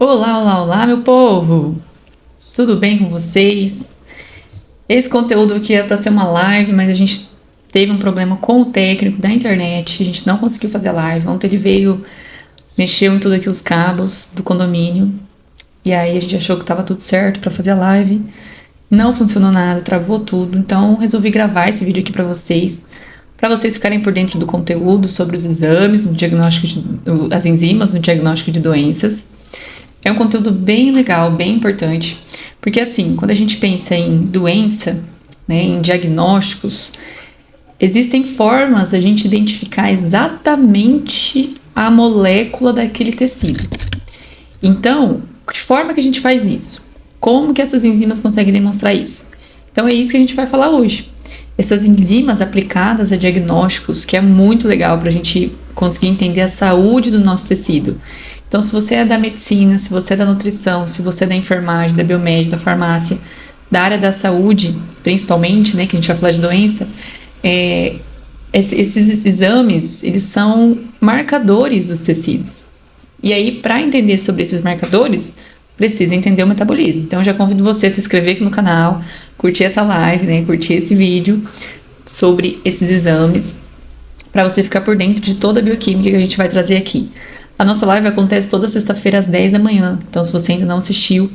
Olá, olá, olá, meu povo! Tudo bem com vocês? Esse conteúdo aqui é para ser uma live, mas a gente teve um problema com o técnico da internet, a gente não conseguiu fazer a live. Ontem ele veio, mexeu em tudo aqui os cabos do condomínio, e aí a gente achou que estava tudo certo para fazer a live. Não funcionou nada, travou tudo, então resolvi gravar esse vídeo aqui para vocês ficarem por dentro do conteúdo sobre os exames, no diagnóstico as enzimas no diagnóstico de doenças. É um conteúdo bem legal, bem importante, porque assim, quando a gente pensa em doença, né, em diagnósticos, existem formas da gente identificar exatamente a molécula daquele tecido. Então, que forma que a gente faz isso? Como que essas enzimas conseguem demonstrar isso? Então é isso que a gente vai falar hoje. Essas enzimas aplicadas a diagnósticos, que é muito legal para a gente conseguir entender a saúde do nosso tecido. Então, se você é da medicina, se você é da nutrição, se você é da enfermagem, da biomédica, da farmácia, da área da saúde, principalmente, né, que a gente vai falar de doença, esses exames, eles são marcadores dos tecidos. E aí, para entender sobre esses marcadores, precisa entender o metabolismo. Então, eu já convido você a se inscrever aqui no canal, curtir essa live, né, curtir esse vídeo sobre esses exames, para você ficar por dentro de toda a bioquímica que a gente vai trazer aqui. A nossa live acontece toda sexta-feira às 10 da manhã, então se você ainda não assistiu,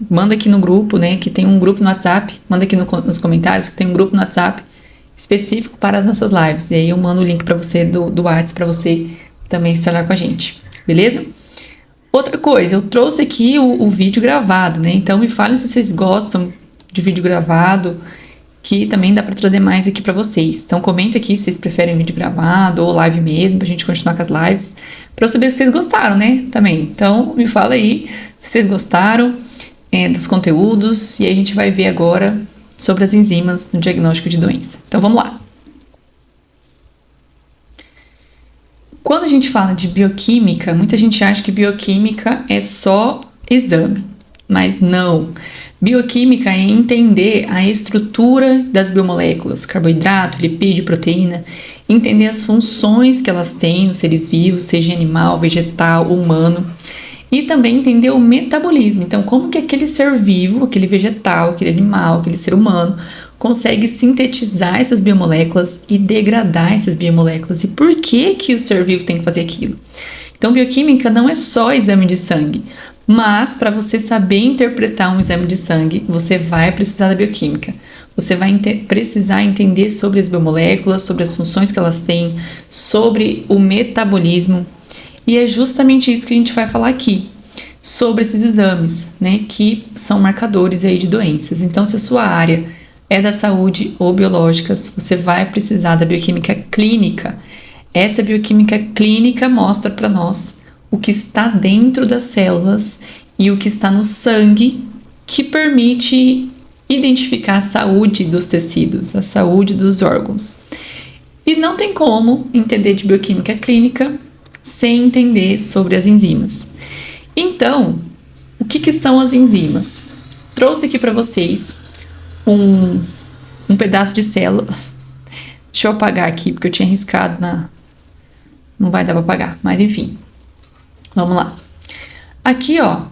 manda aqui no grupo, né, que tem um grupo no WhatsApp, manda aqui nos comentários que tem um grupo no WhatsApp específico para as nossas lives, e aí eu mando o link para você do WhatsApp para você também se tornar com a gente, beleza? Outra coisa, eu trouxe aqui o vídeo gravado, né, então me falem se vocês gostam de vídeo gravado, que também dá para trazer mais aqui para vocês. Então comenta aqui se vocês preferem vídeo gravado ou live mesmo, pra gente continuar com as lives, para eu saber se vocês gostaram, né, também. Então me fala aí se vocês gostaram dos conteúdos, e aí a gente vai ver agora sobre as enzimas no diagnóstico de doença. Então vamos lá. Quando a gente fala de bioquímica, muita gente acha que bioquímica é só exame, mas não. Bioquímica é entender a estrutura das biomoléculas, carboidrato, lipídio, proteína, entender as funções que elas têm nos seres vivos, seja animal, vegetal, humano, e também entender o metabolismo. Então, como que aquele ser vivo, aquele vegetal, aquele animal, aquele ser humano, consegue sintetizar essas biomoléculas e degradar essas biomoléculas, e por que que o ser vivo tem que fazer aquilo. Então, bioquímica não é só exame de sangue, mas para você saber interpretar um exame de sangue, você vai precisar da bioquímica. Você vai precisar entender sobre as biomoléculas, sobre as funções que elas têm, sobre o metabolismo. E é justamente isso que a gente vai falar aqui, sobre esses exames, né, que são marcadores aí de doenças. Então, se a sua área é da saúde ou biológicas, você vai precisar da bioquímica clínica. Essa bioquímica clínica mostra para nós o que está dentro das células e o que está no sangue, que permite identificar a saúde dos tecidos, a saúde dos órgãos. E não tem como entender de bioquímica clínica sem entender sobre as enzimas. Então, o que são as enzimas? Trouxe aqui para vocês um pedaço de célula. Deixa eu apagar aqui, porque eu tinha riscado não vai dar para apagar, mas enfim. Vamos lá. Aqui, ó,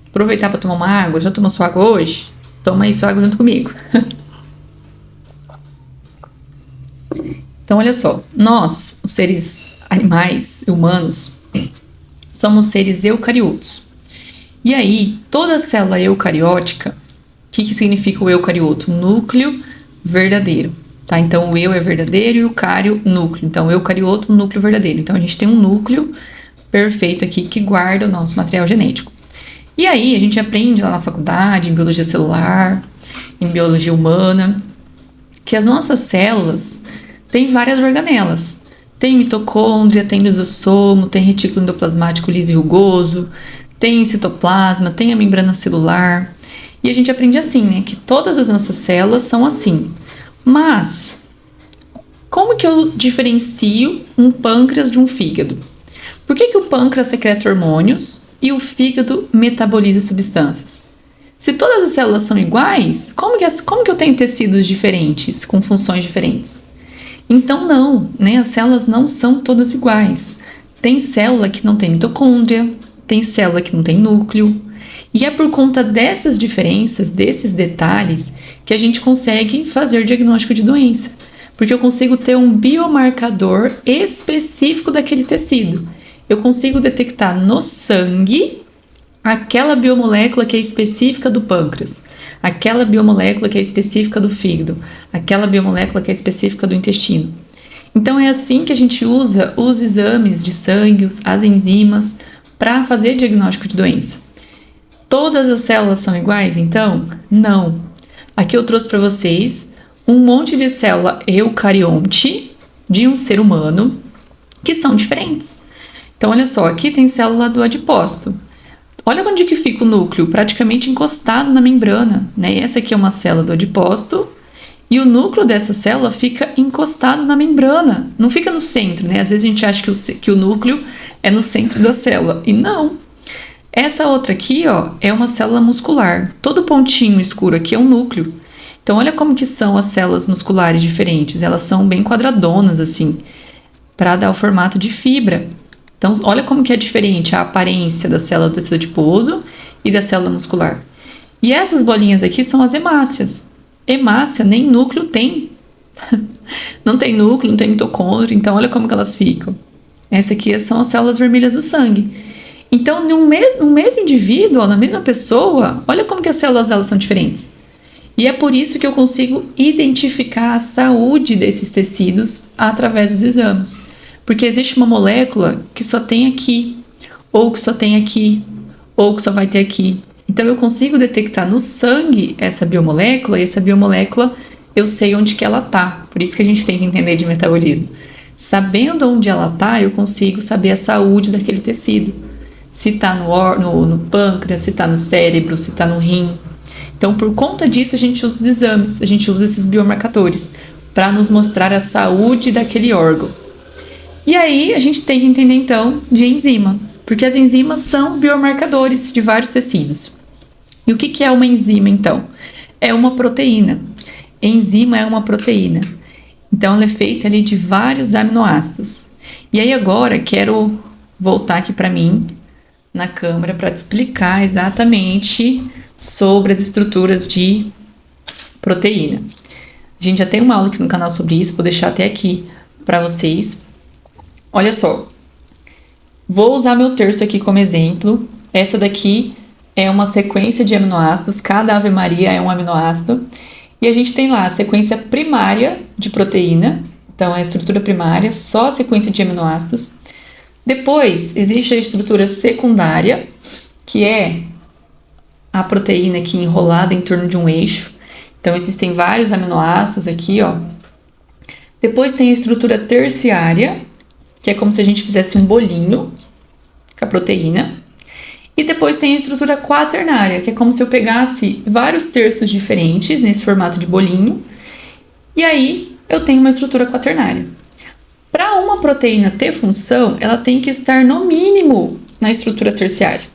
aproveitar para tomar uma água. Já tomou sua água hoje? Toma aí sua água junto comigo. Então, olha só. Nós, os seres animais, humanos, somos seres eucariotos. E aí, toda célula eucariótica, o que significa o eucarioto? Núcleo verdadeiro, tá? Então, o eu é verdadeiro e o cário, núcleo. Então, eucarioto, núcleo verdadeiro. Então, a gente tem um núcleo perfeito aqui que guarda o nosso material genético. E aí a gente aprende lá na faculdade, em biologia celular, em biologia humana, que as nossas células têm várias organelas. Tem mitocôndria, tem lisossomo, tem retículo endoplasmático liso e rugoso, tem citoplasma, tem a membrana celular. E a gente aprende assim, né, que todas as nossas células são assim. Mas como que eu diferencio um pâncreas de um fígado? Por que o pâncreas secreta hormônios e o fígado metaboliza substâncias? Se todas as células são iguais, como que eu tenho tecidos diferentes, com funções diferentes? Então não, né? As células não são todas iguais. Tem célula que não tem mitocôndria, tem célula que não tem núcleo. E é por conta dessas diferenças, desses detalhes, que a gente consegue fazer diagnóstico de doença. Porque eu consigo ter um biomarcador específico daquele tecido. Eu consigo detectar no sangue aquela biomolécula que é específica do pâncreas, aquela biomolécula que é específica do fígado, aquela biomolécula que é específica do intestino. Então é assim que a gente usa os exames de sangue, as enzimas, para fazer diagnóstico de doença. Todas as células são iguais, então? Não. Aqui eu trouxe para vocês um monte de célula eucarionte de um ser humano que são diferentes. Então, olha só, aqui tem célula do adipócito. Olha onde que fica o núcleo, praticamente encostado na membrana, né? Essa aqui é uma célula do adipócito e o núcleo dessa célula fica encostado na membrana, não fica no centro, né? Às vezes a gente acha que o núcleo é no centro da célula, e não. Essa outra aqui, ó, é uma célula muscular. Todo pontinho escuro aqui é um núcleo. Então, olha como que são as células musculares diferentes. Elas são bem quadradonas, assim, para dar o formato de fibra. Então, olha como que é diferente a aparência da célula do tecido adiposo e da célula muscular. E essas bolinhas aqui são as hemácias. Hemácia nem núcleo tem. Não tem núcleo, não tem mitocôndrio. Então, olha como que elas ficam. Essa aqui são as células vermelhas do sangue. Então, no mesmo indivíduo, ó, na mesma pessoa, olha como que as células delas são diferentes. E é por isso que eu consigo identificar a saúde desses tecidos através dos exames. Porque existe uma molécula que só tem aqui, ou que só tem aqui, ou que só vai ter aqui. Então eu consigo detectar no sangue essa biomolécula, e essa biomolécula eu sei onde que ela tá. Por isso que a gente tem que entender de metabolismo. Sabendo onde ela tá, eu consigo saber a saúde daquele tecido. Se tá no pâncreas, se tá no cérebro, se tá no rim. Então, por conta disso, a gente usa os exames, a gente usa esses biomarcadores para nos mostrar a saúde daquele órgão. E aí, a gente tem que entender, então, de enzima, porque as enzimas são biomarcadores de vários tecidos. E o que é uma enzima, então? É uma proteína. Enzima é uma proteína. Então, ela é feita ali de vários aminoácidos. E aí, agora, quero voltar aqui para mim, na câmera, para te explicar exatamente sobre as estruturas de proteína. A gente já tem uma aula aqui no canal sobre isso, vou deixar até aqui para vocês. Olha só, vou usar meu terço aqui como exemplo. Essa daqui é uma sequência de aminoácidos, cada Ave Maria é um aminoácido. E a gente tem lá a sequência primária de proteína, então a estrutura primária, só a sequência de aminoácidos. Depois existe a estrutura secundária, que é a proteína aqui enrolada em torno de um eixo. Então, existem vários aminoácidos aqui, ó. Depois tem a estrutura terciária, que é como se a gente fizesse um bolinho com a proteína. E depois tem a estrutura quaternária, que é como se eu pegasse vários terços diferentes nesse formato de bolinho. E aí, eu tenho uma estrutura quaternária. Para uma proteína ter função, ela tem que estar no mínimo na estrutura terciária.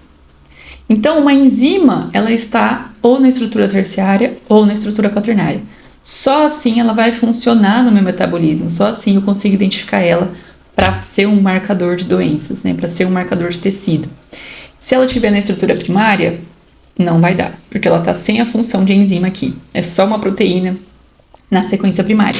Então, uma enzima, ela está ou na estrutura terciária ou na estrutura quaternária. Só assim ela vai funcionar no meu metabolismo, só assim eu consigo identificar ela para ser um marcador de doenças, né? Para ser um marcador de tecido. Se ela estiver na estrutura primária, não vai dar, porque ela está sem a função de enzima aqui. É só uma proteína na sequência primária.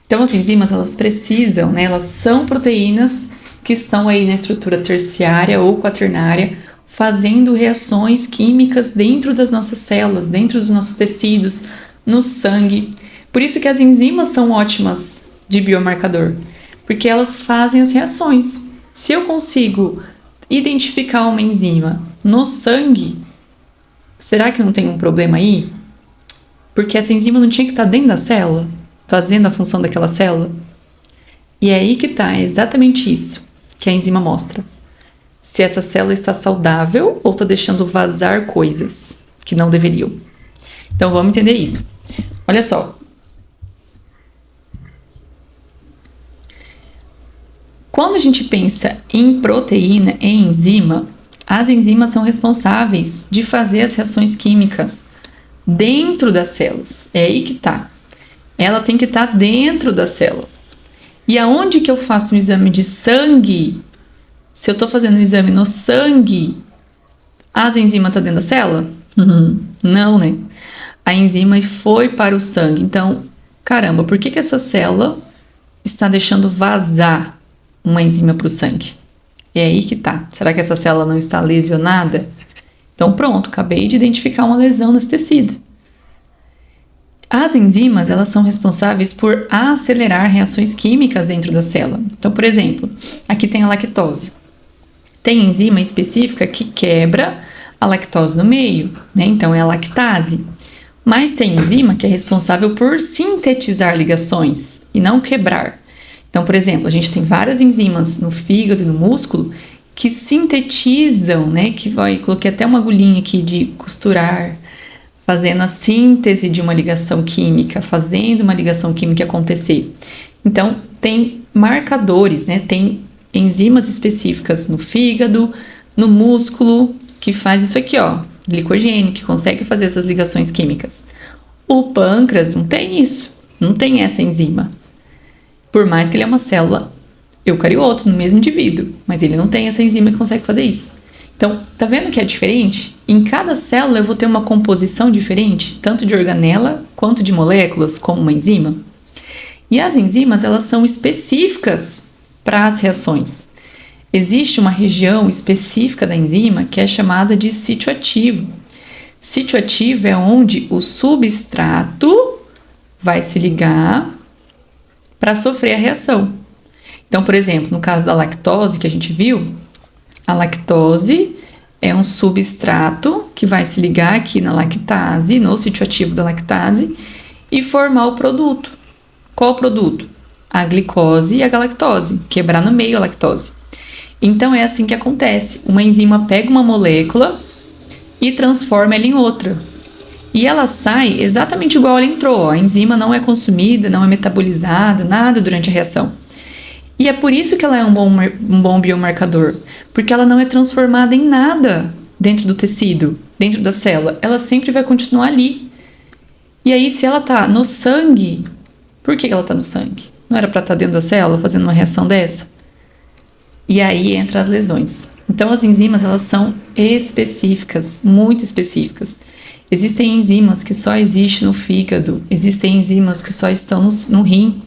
Então, as enzimas, elas precisam, né? Elas são proteínas que estão aí na estrutura terciária ou quaternária, fazendo reações químicas dentro das nossas células, dentro dos nossos tecidos, no sangue. Por isso que as enzimas são ótimas de biomarcador, porque elas fazem as reações. Se eu consigo identificar uma enzima no sangue, será que não tem um problema aí? Porque essa enzima não tinha que estar dentro da célula, fazendo a função daquela célula? E é aí que está, é exatamente isso que a enzima mostra. Se essa célula está saudável ou está deixando vazar coisas que não deveriam. Então, vamos entender isso. Olha só. Quando a gente pensa em proteína, em enzima, as enzimas são responsáveis de fazer as reações químicas dentro das células. É aí que tá. Ela tem que estar dentro da célula. E aonde que eu faço um exame de sangue, Se eu tô fazendo um exame no sangue, as enzimas estão dentro da célula? Não, né? A enzima foi para o sangue. Então, caramba, por que essa célula está deixando vazar uma enzima para o sangue? É aí que tá. Será que essa célula não está lesionada? Então, pronto, acabei de identificar uma lesão nesse tecido. As enzimas, elas são responsáveis por acelerar reações químicas dentro da célula. Então, por exemplo, aqui tem a lactose. Tem enzima específica que quebra a lactose no meio, né? Então, é a lactase. Mas tem enzima que é responsável por sintetizar ligações e não quebrar. Então, por exemplo, a gente tem várias enzimas no fígado e no músculo que sintetizam, né? Coloquei até uma agulhinha aqui de costurar, fazendo a síntese de uma ligação química, fazendo uma ligação química acontecer. Então, tem marcadores, né? Tem enzimas específicas no fígado, no músculo, que faz isso aqui, ó, glicogênio, que consegue fazer essas ligações químicas. O pâncreas não tem isso, não tem essa enzima. Por mais que ele é uma célula eucarioto no mesmo indivíduo, mas ele não tem essa enzima que consegue fazer isso. Então, tá vendo que é diferente? Em cada célula eu vou ter uma composição diferente, tanto de organela quanto de moléculas, como uma enzima. E as enzimas, elas são específicas para as reações. Existe uma região específica da enzima que é chamada de sítio ativo. Sítio ativo é onde o substrato vai se ligar para sofrer a reação. Então, por exemplo, no caso da lactose que a gente viu, a lactose é um substrato que vai se ligar aqui na lactase, no sítio ativo da lactase, e formar o produto. Qual o produto? A glicose e a galactose, quebrar no meio a lactose. Então é assim que acontece. Uma enzima pega uma molécula e transforma ela em outra. E ela sai exatamente igual ela entrou. A enzima não é consumida, não é metabolizada, nada durante a reação. E é por isso que ela é um bom biomarcador, porque ela não é transformada em nada dentro do tecido, dentro da célula. Ela sempre vai continuar ali. E aí, se ela tá no sangue, por que ela tá no sangue? Não era para estar dentro da célula fazendo uma reação dessa? E aí entra as lesões. Então, as enzimas, elas são específicas, muito específicas. Existem enzimas que só existem no fígado, existem enzimas que só estão no rim,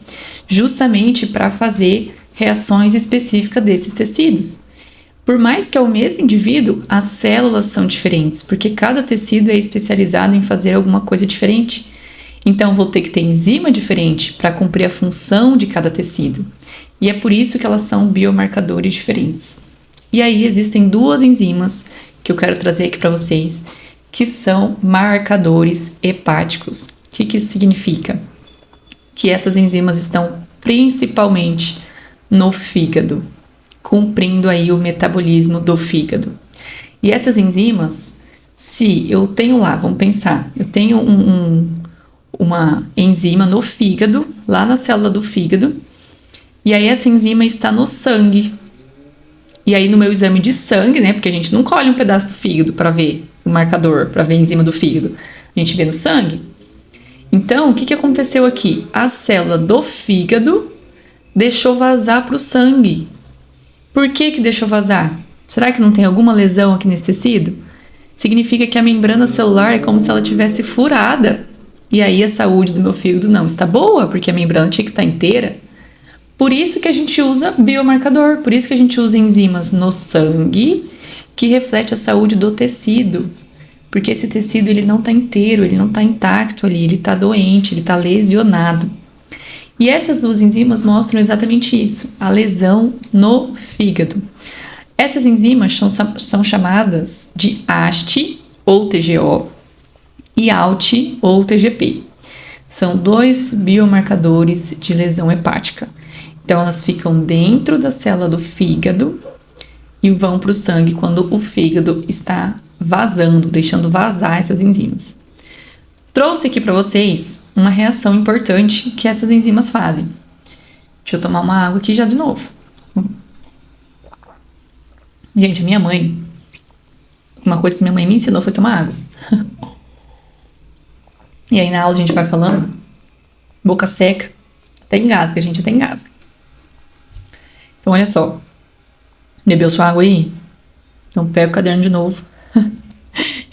justamente para fazer reações específicas desses tecidos. Por mais que é o mesmo indivíduo, as células são diferentes, porque cada tecido é especializado em fazer alguma coisa diferente. Então, vou ter que ter enzima diferente para cumprir a função de cada tecido. E é por isso que elas são biomarcadores diferentes. E aí existem duas enzimas que eu quero trazer aqui para vocês, que são marcadores hepáticos. O que isso significa? Que essas enzimas estão principalmente no fígado, cumprindo aí o metabolismo do fígado. E essas enzimas, se eu tenho lá, vamos pensar, eu tenho uma enzima no fígado, lá na célula do fígado, e aí essa enzima está no sangue. E aí no meu exame de sangue, né, porque a gente não colhe um pedaço do fígado para ver o marcador, para ver a enzima do fígado, a gente vê no sangue. Então, o que aconteceu aqui? A célula do fígado deixou vazar para o sangue. Por que deixou vazar? Será que não tem alguma lesão aqui nesse tecido? Significa que a membrana celular é como se ela tivesse furada. E aí a saúde do meu fígado não está boa, porque a membrana tinha que estar inteira. Por isso que a gente usa biomarcador, por isso que a gente usa enzimas no sangue, que reflete a saúde do tecido. Porque esse tecido ele não está inteiro, ele não está intacto ali, ele está doente, ele está lesionado. E essas duas enzimas mostram exatamente isso, a lesão no fígado. Essas enzimas são chamadas de AST, ou TGO, e ALT, ou TGP. São dois biomarcadores de lesão hepática. Então, elas ficam dentro da célula do fígado e vão para o sangue quando o fígado está vazando, deixando vazar essas enzimas. Trouxe aqui para vocês uma reação importante que essas enzimas fazem. Deixa eu tomar uma água aqui já de novo. Gente, a minha mãe, uma coisa que minha mãe me ensinou foi tomar água. E aí na aula a gente vai falando, boca seca, até engasga, a gente até engasga. Então olha só, Bebeu sua água aí? Então pega o caderno de novo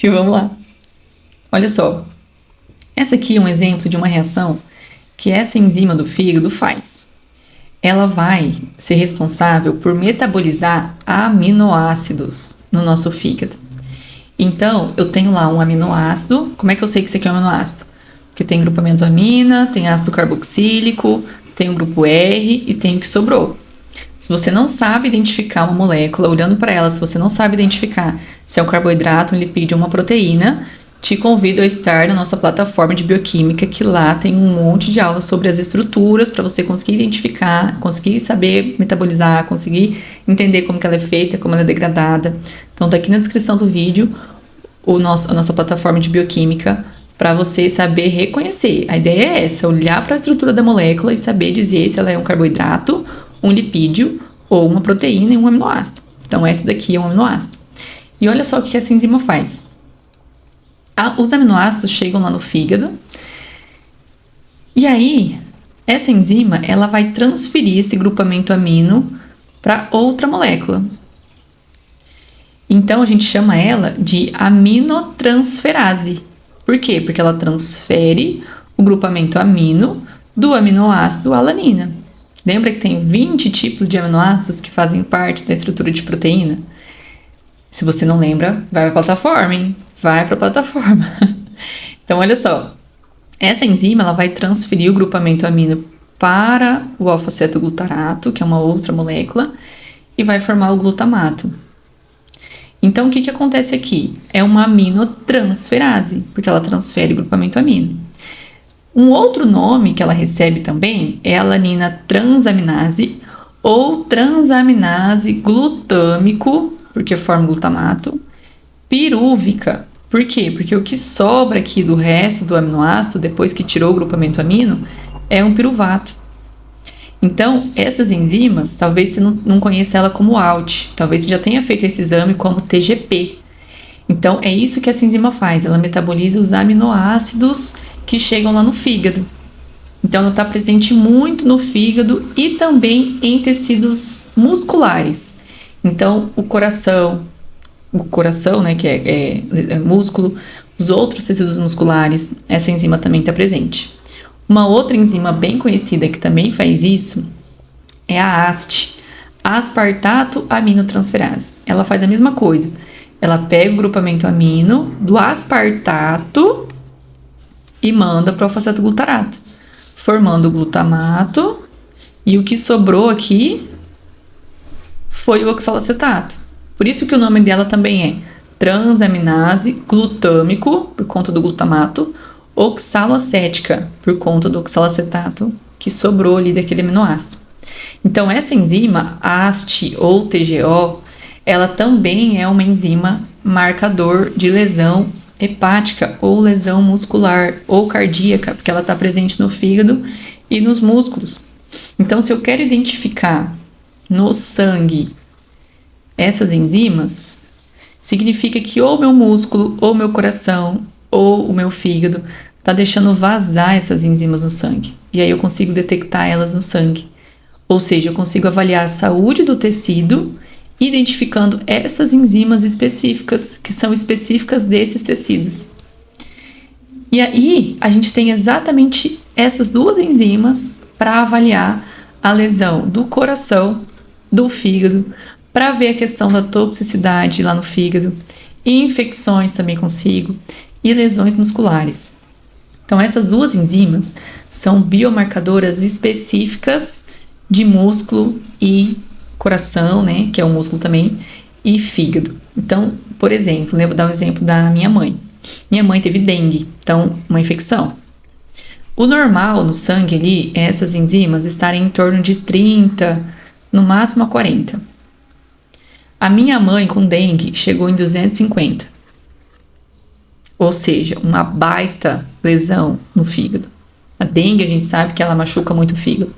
e vamos lá. Olha só, essa aqui é um exemplo de uma reação que essa enzima do fígado faz. Ela vai ser responsável por metabolizar aminoácidos no nosso fígado. Então, eu tenho lá um aminoácido. Como é que eu sei que isso aqui é um aminoácido? Porque tem grupamento amina, tem ácido carboxílico, tem o grupo R e tem o que sobrou. Se você não sabe identificar uma molécula, olhando para ela, se você não sabe identificar se é um carboidrato, um lipídio ou uma proteína, te convido a estar na nossa plataforma de bioquímica, que lá tem um monte de aulas sobre as estruturas para você conseguir identificar, conseguir saber metabolizar, conseguir entender como que ela é feita, como ela é degradada. Então tá aqui na descrição do vídeo a nossa plataforma de bioquímica para você saber reconhecer. A ideia é essa, olhar para a estrutura da molécula e saber dizer se ela é um carboidrato, um lipídio ou uma proteína e um aminoácido. Então essa daqui é um aminoácido. E olha só o que essa enzima faz. Os aminoácidos chegam lá no fígado e aí essa enzima ela vai transferir esse grupamento amino para outra molécula. Então a gente chama ela de aminotransferase. Por quê? Porque ela transfere o grupamento amino do aminoácido alanina. Lembra que tem 20 tipos de aminoácidos que fazem parte da estrutura de proteína? Se você não lembra, vai para a plataforma, hein? Vai para a plataforma. Então, olha só. Essa enzima ela vai transferir o grupamento amino para o alfa-cetoglutarato, que é uma outra molécula, e vai formar o glutamato. Então, o que acontece aqui? É uma aminotransferase, porque ela transfere o grupamento amino. Um outro nome que ela recebe também é a alanina transaminase ou transaminase glutâmico, porque forma glutamato, pirúvica. Por quê? Porque o que sobra aqui do resto do aminoácido, depois que tirou o grupamento amino, é um piruvato. Então, essas enzimas, talvez você não conheça ela como ALT, talvez você já tenha feito esse exame como TGP. Então, é isso que essa enzima faz, ela metaboliza os aminoácidos que chegam lá no fígado. Então, ela está presente muito no fígado e também em tecidos musculares. Então, o coração, né, que é músculo, os outros tecidos musculares, essa enzima também está presente. Uma outra enzima bem conhecida que também faz isso é a AST, aspartato aminotransferase. Ela faz a mesma coisa. Ela pega o grupamento amino do aspartato e manda para o alfa-cetoglutarato, formando o glutamato, e o que sobrou aqui foi o oxalacetato. Por isso que o nome dela também é transaminase glutâmico, por conta do glutamato, oxalacética, por conta do oxalacetato que sobrou ali daquele aminoácido. Então, essa enzima, AST ou TGO, ela também é uma enzima marcador de lesão hepática ou lesão muscular ou cardíaca, porque ela está presente no fígado e nos músculos. Então, se eu quero identificar no sangue essas enzimas, significa que ou meu músculo, ou meu coração, ou o meu fígado está deixando vazar essas enzimas no sangue. E aí eu consigo detectar elas no sangue. Ou seja, eu consigo avaliar a saúde do tecido, identificando essas enzimas específicas, que são específicas desses tecidos. E aí a gente tem exatamente essas duas enzimas para avaliar a lesão do coração, do fígado, para ver a questão da toxicidade lá no fígado, e infecções também consigo, e lesões musculares. Então, essas duas enzimas são biomarcadoras específicas de músculo e coração, né, que é o músculo também, e fígado. Então, por exemplo, eu vou dar um exemplo da minha mãe. Minha mãe teve dengue, então, uma infecção. O normal no sangue ali é essas enzimas estarem em torno de 30, no máximo a 40. A minha mãe com dengue chegou em 250. Ou seja, uma baita lesão no fígado. A dengue, a gente sabe que ela machuca muito o fígado.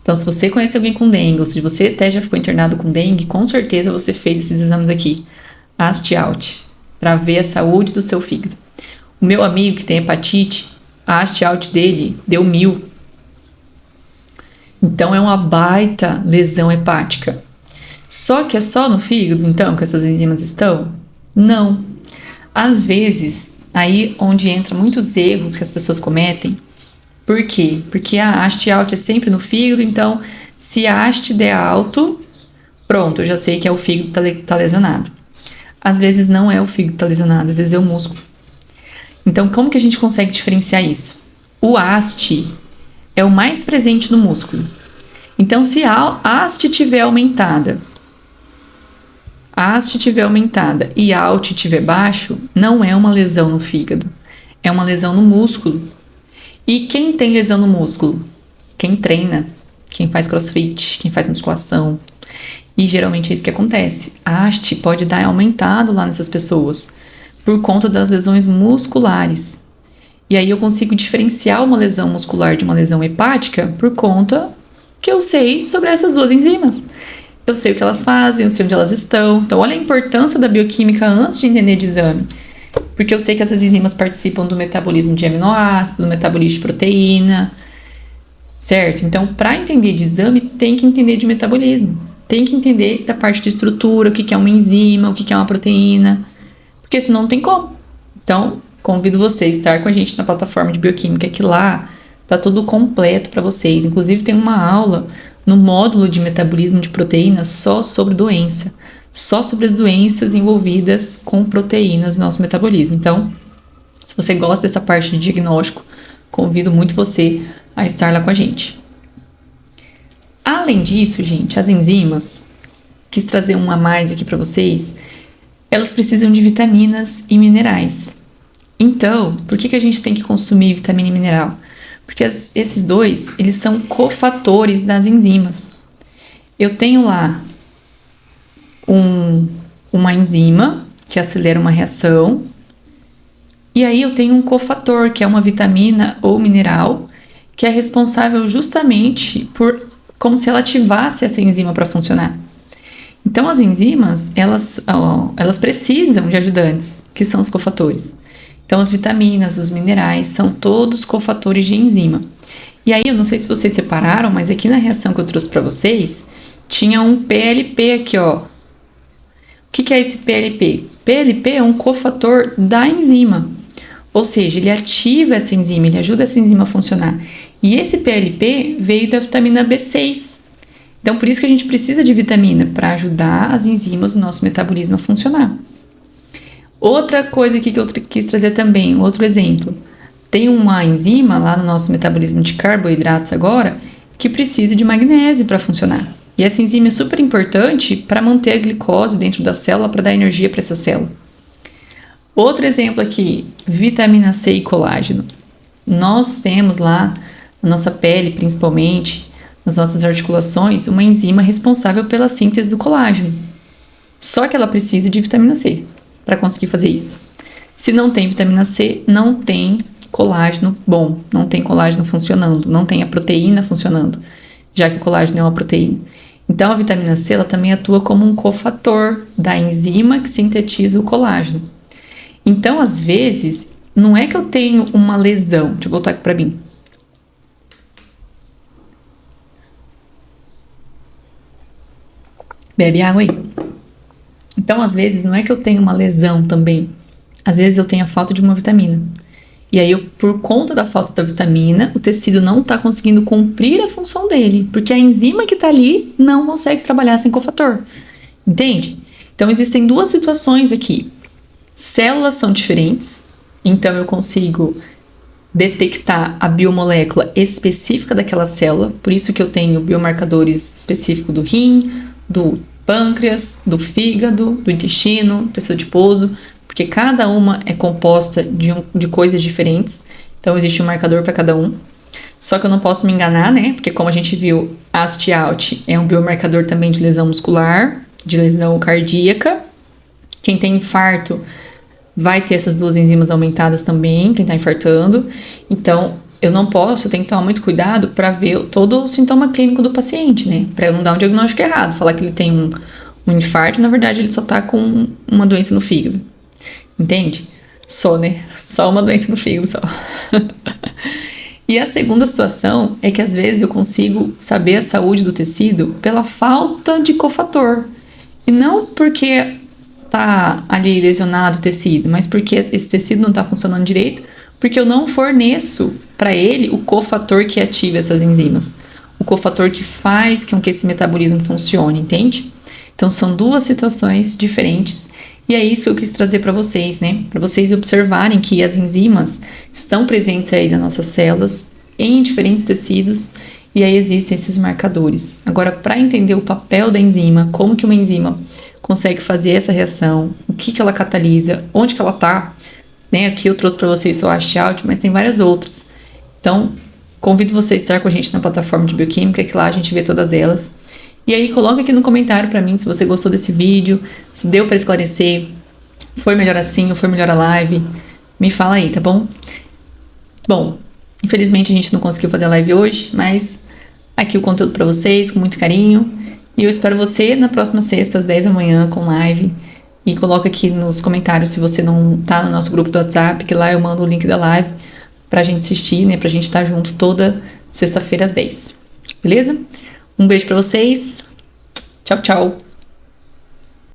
Então, se você conhece alguém com dengue, ou se você até já ficou internado com dengue, com certeza você fez esses exames aqui, AST-ALT, para ver a saúde do seu fígado. O meu amigo que tem hepatite, a AST-ALT dele deu 1000. Então, é uma baita lesão hepática. Só que é só no fígado, então, que essas enzimas estão? Não. Às vezes, aí onde entra muitos erros que as pessoas cometem. Por quê? Porque a haste alta é sempre no fígado, então se a haste der alto, pronto, eu já sei que é o fígado que tá lesionado. Às vezes não é o fígado que tá lesionado, às vezes é o músculo. Então, como que a gente consegue diferenciar isso? O haste é o mais presente no músculo. Então, se a haste estiver aumentada, e a alt estiver baixo, não é uma lesão no fígado, é uma lesão no músculo. E quem tem lesão no músculo? Quem treina, quem faz crossfit, quem faz musculação. E geralmente é isso que acontece. A haste pode dar aumentado lá nessas pessoas por conta das lesões musculares. E aí eu consigo diferenciar uma lesão muscular de uma lesão hepática por conta que eu sei sobre essas duas enzimas. Eu sei o que elas fazem, eu sei onde elas estão. Então, olha a importância da bioquímica antes de entender de exame. Porque eu sei que essas enzimas participam do metabolismo de aminoácido, do metabolismo de proteína, certo? Então, para entender de exame, tem que entender de metabolismo. Tem que entender da parte de estrutura, o que é uma enzima, o que é uma proteína. Porque senão não tem como. Então, convido você a estar com a gente na plataforma de bioquímica, que lá tá tudo completo para vocês. Inclusive, tem uma aula no módulo de metabolismo de proteínas só sobre doença, só sobre as doenças envolvidas com proteínas no nosso metabolismo. Então, se você gosta dessa parte de diagnóstico, convido muito você a estar lá com a gente. Além disso, gente, as enzimas, quis trazer um a mais aqui para vocês, elas precisam de vitaminas e minerais. Então, por que a gente tem que consumir vitamina e mineral? Porque esses dois, eles são cofatores das enzimas. Eu tenho lá uma enzima que acelera uma reação, e aí eu tenho um cofator, que é uma vitamina ou mineral, que é responsável justamente por como se ela ativasse essa enzima para funcionar. Então, as enzimas, elas precisam de ajudantes, que são os cofatores. Então, as vitaminas, os minerais, são todos cofatores de enzima. E aí, eu não sei se vocês separaram, mas aqui na reação que eu trouxe para vocês, tinha um PLP aqui, ó. O que é esse PLP? PLP é um cofator da enzima. Ou seja, ele ativa essa enzima, ele ajuda essa enzima a funcionar. E esse PLP veio da vitamina B6. Então, por isso que a gente precisa de vitamina, para ajudar as enzimas do nosso metabolismo a funcionar. Outra coisa aqui que eu quis trazer também, outro exemplo. Tem uma enzima lá no nosso metabolismo de carboidratos agora que precisa de magnésio para funcionar. E essa enzima é super importante para manter a glicose dentro da célula, para dar energia para essa célula. Outro exemplo aqui, vitamina C e colágeno. Nós temos lá, na nossa pele principalmente, nas nossas articulações, uma enzima responsável pela síntese do colágeno. Só que ela precisa de vitamina C para conseguir fazer isso. Se não tem vitamina C, não tem colágeno bom, não tem colágeno funcionando, não tem a proteína funcionando, já que o colágeno é uma proteína. Então, a vitamina C ela também atua como um cofator da enzima que sintetiza o colágeno. Então, às vezes, não é que eu tenho uma lesão. Deixa eu voltar aqui para mim. Bebe água aí. Então, às vezes, não é que eu tenho uma lesão também. Às vezes, eu tenho a falta de uma vitamina. E aí, por conta da falta da vitamina, o tecido não está conseguindo cumprir a função dele. Porque a enzima que está ali não consegue trabalhar sem cofator. Entende? Então, existem duas situações aqui. Células são diferentes. Então, eu consigo detectar a biomolécula específica daquela célula. Por isso que eu tenho biomarcadores específicos do rim, do pâncreas, do fígado, do intestino, do tecido adiposo, porque cada uma é composta de coisas diferentes, então existe um marcador para cada um. Só que eu não posso me enganar, né? Porque como a gente viu, AST-ALT é um biomarcador também de lesão muscular, de lesão cardíaca. Quem tem infarto vai ter essas duas enzimas aumentadas também, quem está infartando. Então, eu tenho que tomar muito cuidado para ver todo o sintoma clínico do paciente, né? Para eu não dar um diagnóstico errado, falar que ele tem um infarto, na verdade ele só tá com uma doença no fígado. Entende? Só, né? Só uma doença no fígado, só. E a segunda situação é que às vezes eu consigo saber a saúde do tecido pela falta de cofator. E não porque tá ali lesionado o tecido, mas porque esse tecido não tá funcionando direito, porque eu não forneço para ele o cofator que ativa essas enzimas, o cofator que faz com que esse metabolismo funcione, entende? Então são duas situações diferentes. E é isso que eu quis trazer para vocês, né? Para vocês observarem que as enzimas estão presentes aí nas nossas células, em diferentes tecidos, e aí existem esses marcadores. Agora, para entender o papel da enzima, como que uma enzima consegue fazer essa reação, o que que ela catalisa, onde que ela tá, né? Aqui eu trouxe para vocês só a Hash-Out, mas tem várias outras. Então, convido você a estar com a gente na plataforma de bioquímica, que lá a gente vê todas elas. E aí, coloca aqui no comentário para mim se você gostou desse vídeo, se deu para esclarecer, foi melhor assim ou foi melhor a live. Me fala aí, tá bom? Bom, infelizmente a gente não conseguiu fazer a live hoje, mas aqui o conteúdo para vocês, com muito carinho. E eu espero você na próxima sexta, às 10 da manhã, com live. E coloca aqui nos comentários se você não tá no nosso grupo do WhatsApp, que lá eu mando o link da live pra gente assistir, né? Pra gente estar junto toda sexta-feira às 10. Beleza? Um beijo pra vocês. Tchau, tchau.